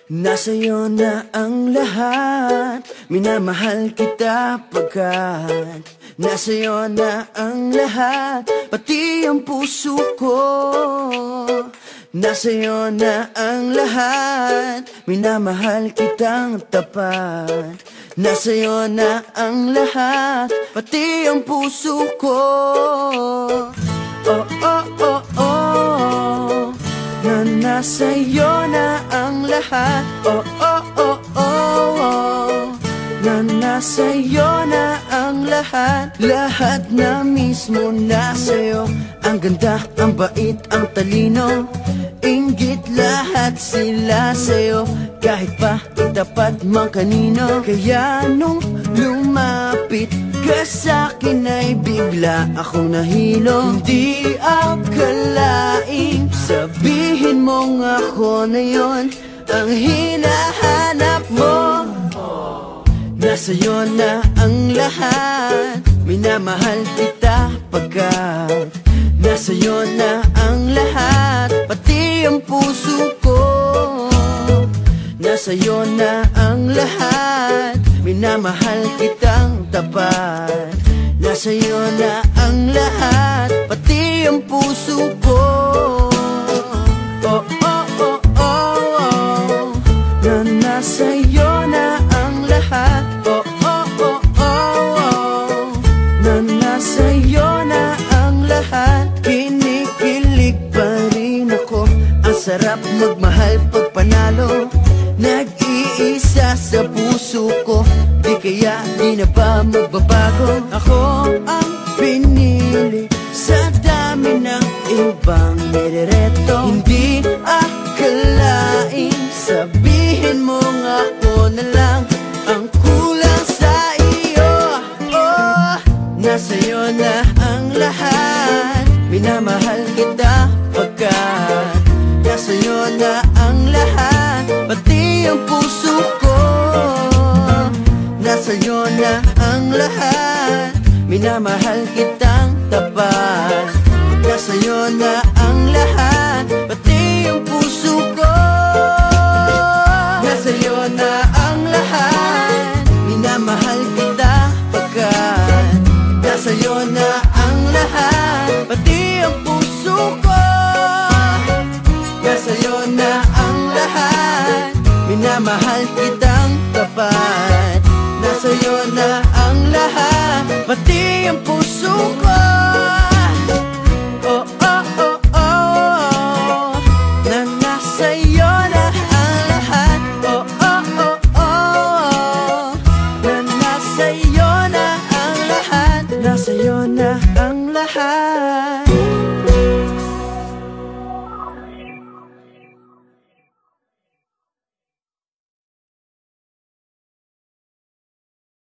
Nasa'yo na ang lahat, minamahal kita pagkat nasa'yo na ang lahat, pati ang puso ko. Nasa'yo na ang lahat, minamahal kitang tapat. Nasa'yo na ang lahat, pati ang puso ko. Oh, oh, oh, oh, na nasa'yo na ang lahat. Oh, oh, oh, oh, oh, na nasa'yo na ang lahat. Lahat na mismo nasa'yo. Ang ganda, ang bait, ang talino, inggit lahat sila sa'yo. Kahit pa itapat mang kanino. Kaya nung lumapit ka sa'kin ay bigla akong nahilo. Hindi akalaing sabihin mong ako na yon ang hinahanap mo. Nasa'yo na ang lahat, minamahal kita pagkat nasa'yo na ang lahat, pati ang puso ko. Nasa'yo na ang lahat, minamahal kitang tapat. Nasa'yo na ang lahat, pati ang puso ko. Oh, oh, oh, oh, oh, na nasa'yo na ang lahat. Oh, oh, oh, oh, oh, na nasa'yo na ang lahat. Kinikilig pa rin ako, ang sarap magmahal pag panalo. Nag-iisa sa puso ko, di kaya di na ba magbabago? Ako ang pinili sa dami ng ibang nirereto. Hindi akalaing sabihin mong ako na lang ang kulang sa iyo. Oh, nasa'yo na ang lahat, minamahal kita pagkat nasa'yo na ang lahat, pati ang puso ko. Nasa'yo na ang lahat, minamahal kitang tapat. Nasa'yo na ang lahat, pati ang puso ko. Nasa'yo na ang lahat, minamahal kita pagkat nasa'yo na ang lahat, pati ang puso ko. Nasa'yo na ang lahat, minamahal kitang tapat. Nasa'yo na ang lahat, pati ang puso ko. Oh, oh, oh, oh, na nasa'yo na ang lahat. Oh, oh, oh, oh, na nasa'yo na ang lahat. Nasa'yo na ang lahat.